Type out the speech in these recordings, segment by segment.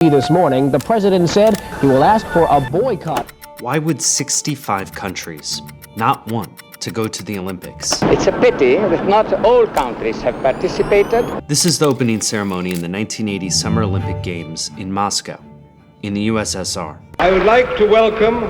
This morning, the president said he will ask for a boycott. Why would 65 countries, not one, to go to the Olympics? It's a pity that not all countries have participated. This is the opening ceremony in the 1980 Summer Olympic Games in Moscow, in the USSR. I would like to welcome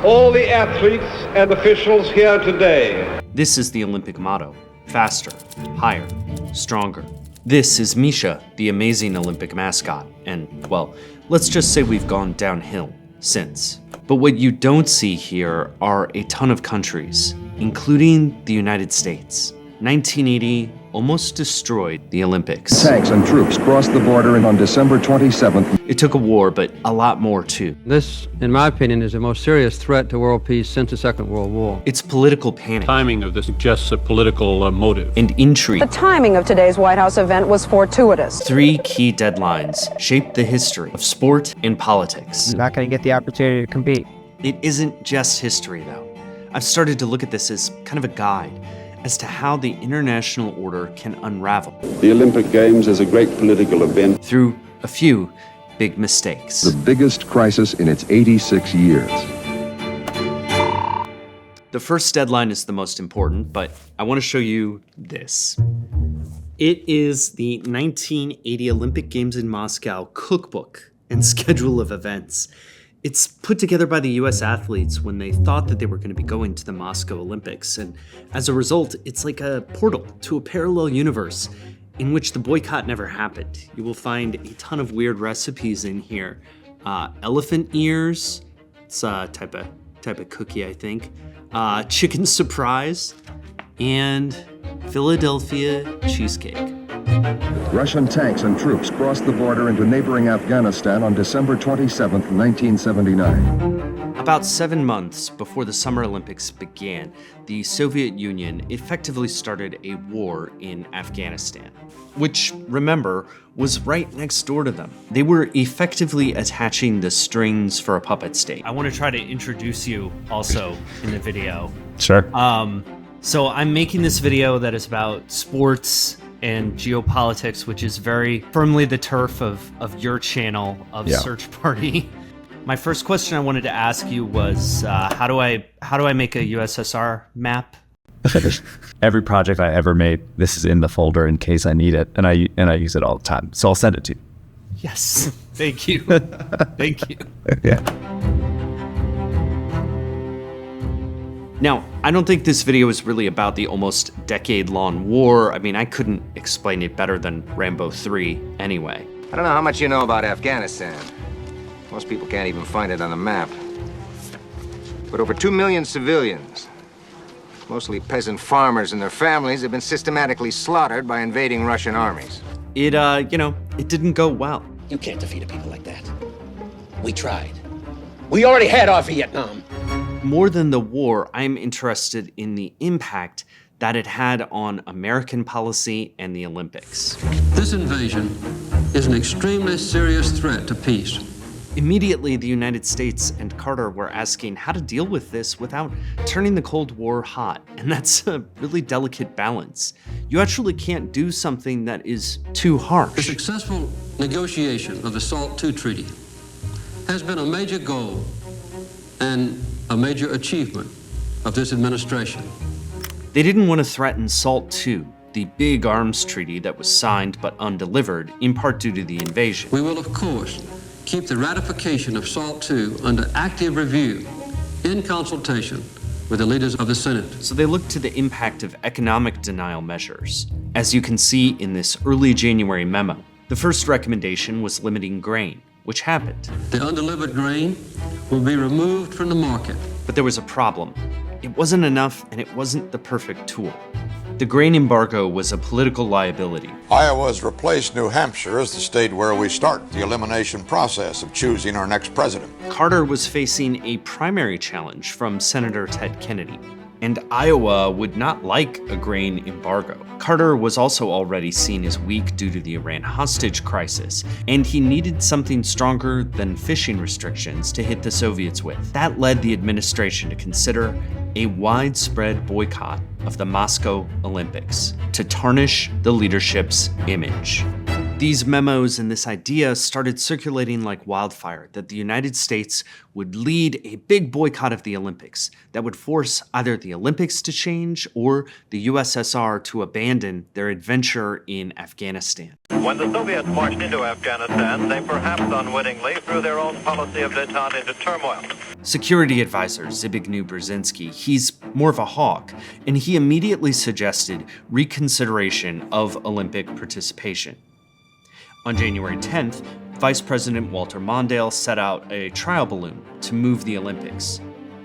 all the athletes and officials here today. This is the Olympic motto: faster, higher, stronger. This is Misha, the amazing Olympic mascot, and, well, let's just say we've gone downhill since. But what you don't see here are a ton of countries, including the United States. 1980 almost destroyed the Olympics. Tanks and troops crossed the border on December 27th. It took a war, but a lot more too. This, in my opinion, is the most serious threat to world peace since the Second World War. It's political panic. Timing of this suggests a political motive. And intrigue. The timing of today's White House event was fortuitous. 3 key deadlines shaped the history of sport and politics. You're not going to get the opportunity to compete. It isn't just history, though. I've started to look at this as kind of a guide as to how the international order can unravel. The Olympic Games is a great political event. Through a few big mistakes. The biggest crisis in its 86 years. The first deadline is the most important, but I want to show you this. It is the 1980 Olympic Games in Moscow cookbook and schedule of events. It's put together by the US athletes when they thought that they were going to be going to the Moscow Olympics. And as a result, it's like a portal to a parallel universe in which the boycott never happened. You will find a ton of weird recipes in here. Elephant ears, it's a type of cookie, I think. Chicken surprise, and Philadelphia cheesecake. Russian tanks and troops crossed the border into neighboring Afghanistan on December 27, 1979. About 7 months before the Summer Olympics began, the Soviet Union effectively started a war in Afghanistan, which, remember, was right next door to them. They were effectively attaching the strings for a puppet state. I want to try to introduce you also in the video. Sure. So I'm making this video that is about sports and geopolitics, which is very firmly the turf of your channel of Search Party. My first question I wanted to ask you was, how do I make a USSR map? Every project I ever made, this is in the folder in case I need it, and I use it all the time. So I'll send it to you. Yes, thank you, thank you. Yeah. Now, I don't think this video is really about the almost decade-long war. I mean, I couldn't explain it better than Rambo 3 anyway. I don't know how much you know about Afghanistan. Most people can't even find it on a map. But over 2 million civilians, mostly peasant farmers and their families, have been systematically slaughtered by invading Russian armies. It, it didn't go well. You can't defeat a people like that. We tried. We already had our Vietnam. More than the war, I'm interested in the impact that it had on American policy and the Olympics. This invasion is an extremely serious threat to peace. Immediately, the United States and Carter were asking how to deal with this without turning the Cold War hot, and that's a really delicate balance. You actually can't do something that is too harsh. The successful negotiation of the SALT II Treaty has been a major goal and a major achievement of this administration. They didn't want to threaten SALT II, the big arms treaty that was signed but undelivered, in part due to the invasion. We will, of course, keep the ratification of SALT II under active review in consultation with the leaders of the Senate. So they looked to the impact of economic denial measures. As you can see in this early January memo, the first recommendation was limiting grain, which happened. The undelivered grain will be removed from the market. But there was a problem. It wasn't enough, and it wasn't the perfect tool. The grain embargo was a political liability. Iowa has replaced New Hampshire as the state where we start the elimination process of choosing our next president. Carter was facing a primary challenge from Senator Ted Kennedy, and Iowa would not like a grain embargo. Carter was also already seen as weak due to the Iran hostage crisis, and he needed something stronger than fishing restrictions to hit the Soviets with. That led the administration to consider a widespread boycott of the Moscow Olympics to tarnish the leadership's image. These memos and this idea started circulating like wildfire that the United States would lead a big boycott of the Olympics that would force either the Olympics to change or the USSR to abandon their adventure in Afghanistan. When the Soviets marched into Afghanistan, they perhaps unwittingly threw their own policy of détente into turmoil. Security advisor Zbigniew Brzezinski, he's more of a hawk, and he immediately suggested reconsideration of Olympic participation. On January 10th, Vice President Walter Mondale set out a trial balloon to move the Olympics.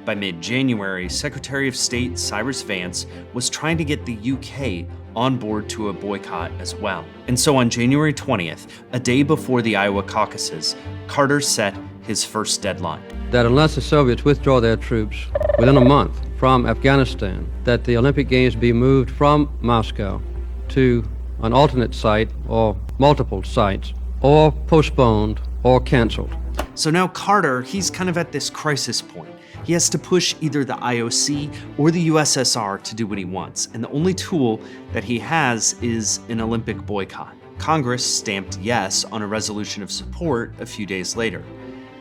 By mid-January, Secretary of State Cyrus Vance was trying to get the UK on board to a boycott as well. And so on January 20th, a day before the Iowa caucuses, Carter set his first deadline. That unless the Soviets withdraw their troops within a month from Afghanistan, that the Olympic Games be moved from Moscow to an alternate site or multiple sites, or postponed or canceled. So now Carter, he's kind of at this crisis point. He has to push either the IOC or the USSR to do what he wants, and the only tool that he has is an Olympic boycott. Congress stamped yes on a resolution of support a few days later.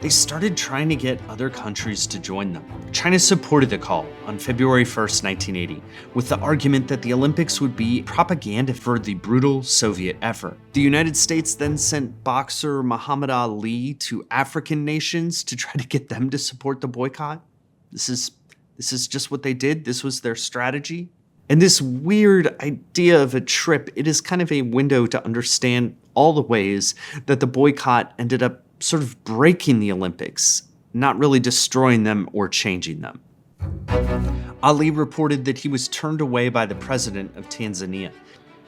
They started trying to get other countries to join them. China supported the call on February 1st, 1980, with the argument that the Olympics would be propaganda for the brutal Soviet effort. The United States then sent boxer Muhammad Ali to African nations to try to get them to support the boycott. This is just what they did. This was their strategy. And this weird idea of a trip, it is kind of a window to understand all the ways that the boycott ended up sort of breaking the Olympics, not really destroying them or changing them. Ali reported that he was turned away by the president of Tanzania.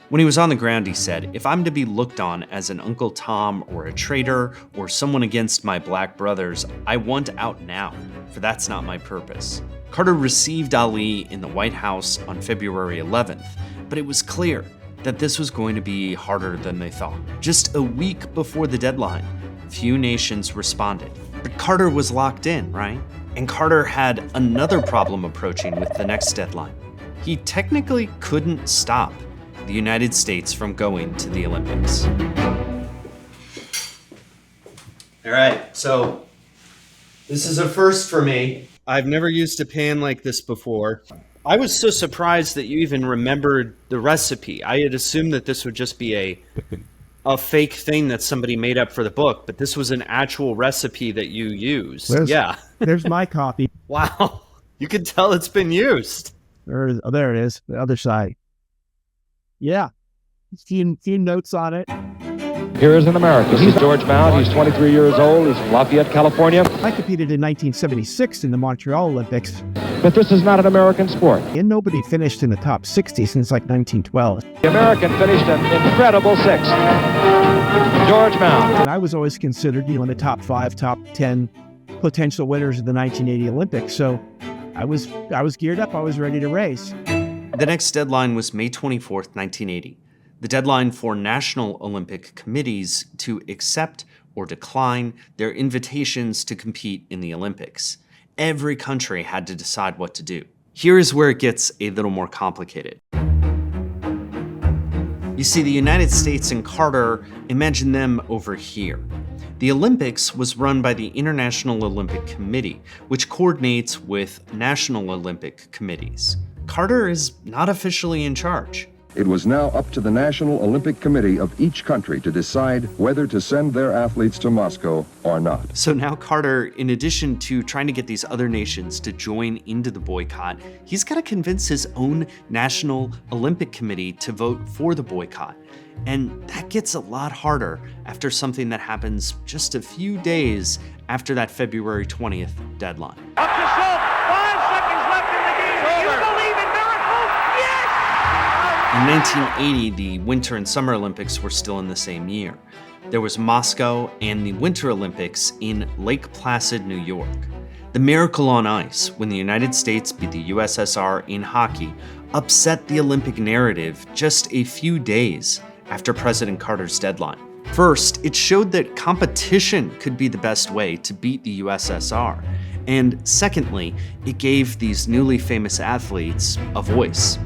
When he was on the ground, he said, "If I'm to be looked on as an Uncle Tom or a traitor or someone against my black brothers, I want out now, for that's not my purpose." Carter received Ali in the White House on February 11th, but it was clear that this was going to be harder than they thought. Just a week before the deadline, few nations responded. But Carter was locked in, right? And Carter had another problem approaching with the next deadline. He technically couldn't stop the United States from going to the Olympics. All right, so this is a first for me. I've never used a pan like this before. I was so surprised that you even remembered the recipe. I had assumed that this would just be a fake thing that somebody made up for the book, but this was an actual recipe that you used. There's my copy. Wow. You can tell it's been used. There it is. The other side. Yeah. Few notes on it. Here is an American. He's George Mount. He's 23 years old. He's from Lafayette, California. I competed in 1976 in the Montreal Olympics. But this is not an American sport. And nobody finished in the top 60 since like 1912. The American finished an incredible sixth. George Mount. And I was always considered, in the top 5, top 10 potential winners of the 1980 Olympics. So I was geared up. I was ready to race. The next deadline was May 24th, 1980. The deadline for national Olympic committees to accept or decline their invitations to compete in the Olympics. Every country had to decide what to do. Here is where it gets a little more complicated. You see, the United States and Carter, imagine them over here. The Olympics was run by the International Olympic Committee, which coordinates with national Olympic committees. Carter is not officially in charge. It was now up to the National Olympic Committee of each country to decide whether to send their athletes to Moscow or not. So now Carter, in addition to trying to get these other nations to join into the boycott, he's got to convince his own National Olympic Committee to vote for the boycott. And that gets a lot harder after something that happens just a few days after that February 20th deadline. Up to Schultz, 5 seconds left in the game. Do you believe in miracles? Yes! In 1980, the Winter and Summer Olympics were still in the same year. There was Moscow and the Winter Olympics in Lake Placid, New York. The miracle on ice, when the United States beat the USSR in hockey, upset the Olympic narrative just a few days after President Carter's deadline. First, it showed that competition could be the best way to beat the USSR. And secondly, it gave these newly famous athletes a voice.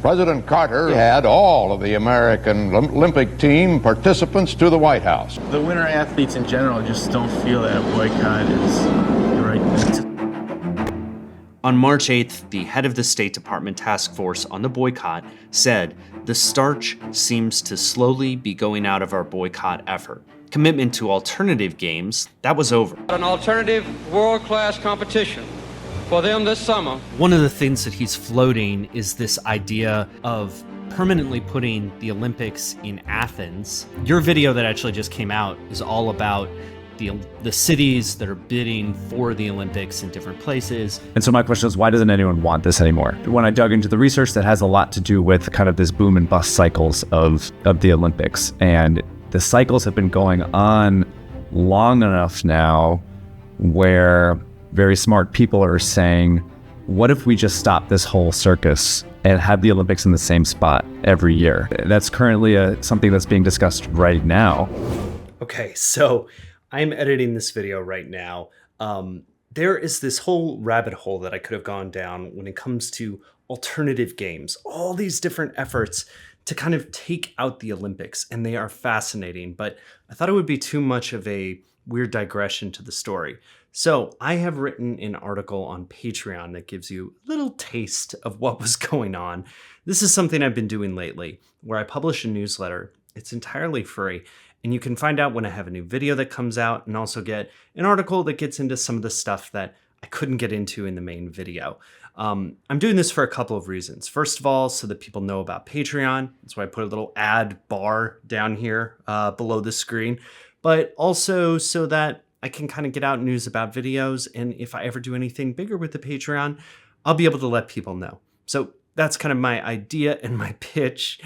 President Carter had all of the American Olympic team participants to the White House. The winter athletes in general just don't feel that a boycott is the right thing to. On March 8th, the head of the State Department task force on the boycott said, "The starch seems to slowly be going out of our boycott effort. Commitment to alternative games, that was over." An alternative world-class competition for them this summer. One of the things that he's floating is this idea of permanently putting the Olympics in Athens. Your video that actually just came out is all about the cities that are bidding for the Olympics in different places. And so my question is, why doesn't anyone want this anymore? When I dug into the research, that has a lot to do with kind of this boom and bust cycles of the Olympics. And the cycles have been going on long enough now where very smart people are saying, what if we just stop this whole circus and have the Olympics in the same spot every year? That's currently something that's being discussed right now. Okay, so I'm editing this video right now. There is this whole rabbit hole that I could have gone down when it comes to alternative games, all these different efforts to kind of take out the Olympics, and they are fascinating, but I thought it would be too much of a weird digression to the story. So I have written an article on Patreon that gives you a little taste of what was going on. This is something I've been doing lately, where I publish a newsletter. It's entirely free, and you can find out when I have a new video that comes out and also get an article that gets into some of the stuff that I couldn't get into in the main video. I'm doing this for a couple of reasons. First of all, so that people know about Patreon. That's why I put a little ad bar down here below the screen. But also so that I can kind of get out news about videos. And if I ever do anything bigger with the Patreon, I'll be able to let people know. So that's kind of my idea and my pitch.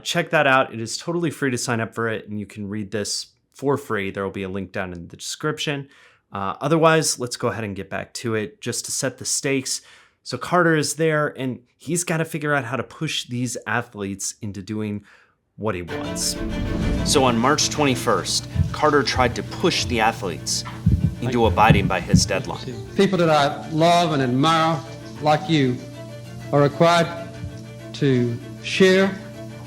Check that out. It is totally free to sign up for it, and you can read this for free. There will be a link down in the description. Otherwise, let's go ahead and get back to it just to set the stakes. So Carter is there, and he's got to figure out how to push these athletes into doing what he wants. So on March 21st, Carter tried to push the athletes into abiding by his deadline. People that I love and admire, like you, are required to share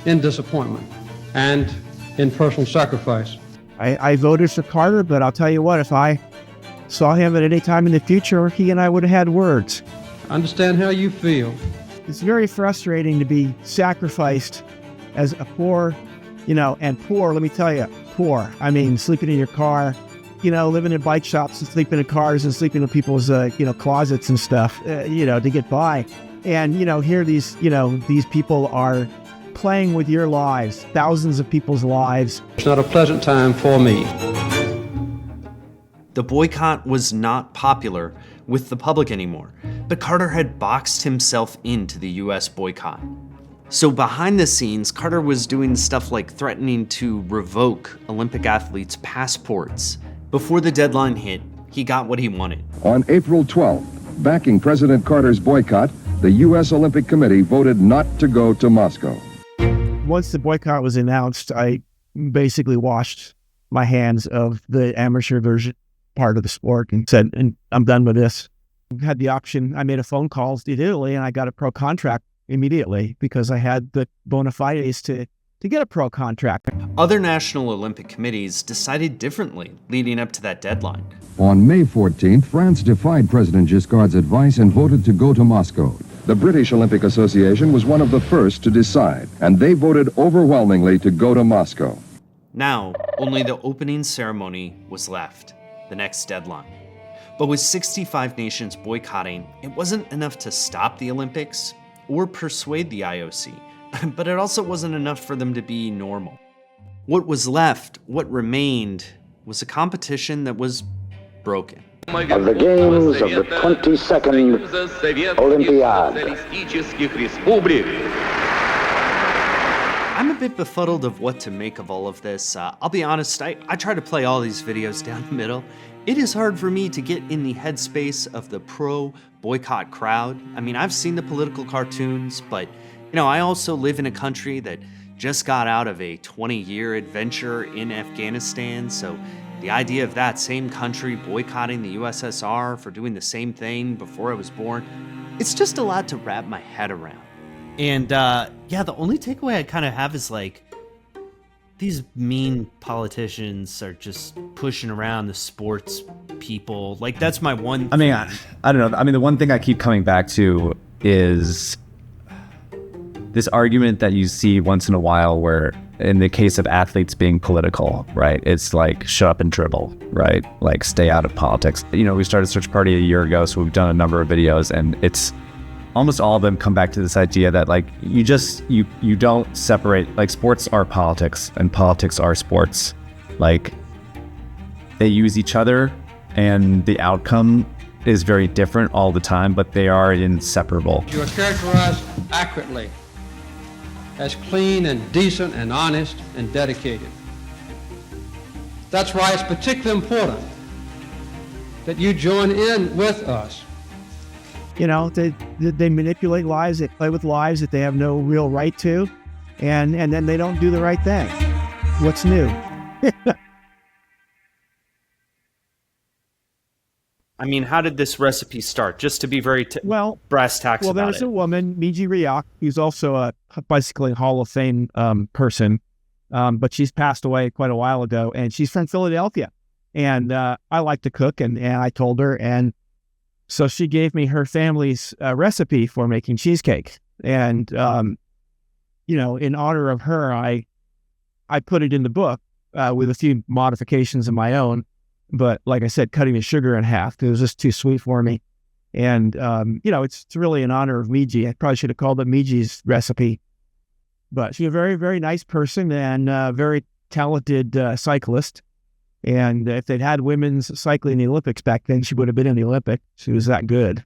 in disappointment and in personal sacrifice. I voted for Carter, but I'll tell you what, if I saw him at any time in the future, he and I would have had words. I understand how you feel. It's very frustrating to be sacrificed as a poor, and poor, let me tell you, poor. I mean, sleeping in your car, living in bike shops and sleeping in cars and sleeping in people's, closets and stuff, to get by. And, here these people are playing with your lives, thousands of people's lives. It's not a pleasant time for me. The boycott was not popular with the public anymore, but Carter had boxed himself into the US boycott. So behind the scenes, Carter was doing stuff like threatening to revoke Olympic athletes' passports. Before the deadline hit, he got what he wanted. On April 12th, backing President Carter's boycott, the U.S. Olympic Committee voted not to go to Moscow. Once the boycott was announced, I basically washed my hands of the amateur version part of the sport and said, and I'm done with this. I had the option. I made a phone call to Italy, and I got a pro contract immediately because I had the bona fides to get a pro contract. Other national Olympic committees decided differently leading up to that deadline. On May 14th, France defied President Giscard's advice and voted to go to Moscow. The British Olympic Association was one of the first to decide, and they voted overwhelmingly to go to Moscow. Now, only the opening ceremony was left, the next deadline. But with 65 nations boycotting, it wasn't enough to stop the Olympics or persuade the IOC, but it also wasn't enough for them to be normal. What was left, what remained, was a competition that was broken. Of the games of the 22nd Olympiad. I'm a bit befuddled of what to make of all of this. I'll be honest, I try to play all these videos down the middle. It is hard for me to get in the headspace of the pro-boycott crowd. I mean, I've seen the political cartoons, but I also live in a country that just got out of a 20-year adventure in Afghanistan, so the idea of that same country boycotting the USSR for doing the same thing before I was born, it's just a lot to wrap my head around. And yeah, the only takeaway I kind of have is like, these mean politicians are just pushing around the sports people. Like, that's my one I mean, I don't know. I mean, the one thing I keep coming back to is this argument that you see once in a while where, in the case of athletes being political, right? It's like, shut up and dribble, right? Like, stay out of politics. You know, we started Search Party a year ago, so we've done a number of videos, and it's almost all of them come back to this idea that like, you don't separate, like, sports are politics and politics are sports. Like, they use each other and the outcome is very different all the time, but they are inseparable. You are characterized accurately as clean and decent and honest and dedicated. That's why it's particularly important that you join in with us. You know, they manipulate lives, they play with lives that they have no real right to, and then they don't do the right thing. What's new? I mean, how did this recipe start? Just to be very brass tacks about it. Well, there's a woman, Miji Rioch, who's also a bicycling Hall of Fame person, but she's passed away quite a while ago, and she's from Philadelphia. And I like to cook, and I told her, and so she gave me her family's recipe for making cheesecake. And, you know, in honor of her, I put it in the book with a few modifications of my own. But like I said, cutting the sugar in half, because it was just too sweet for me. And, you know, it's really in honor of Miji. I probably should have called it Miji's recipe. But she's a very, very nice person and very talented cyclist. And if they'd had women's cycling in the Olympics back then, she would have been in the Olympics. She was that good.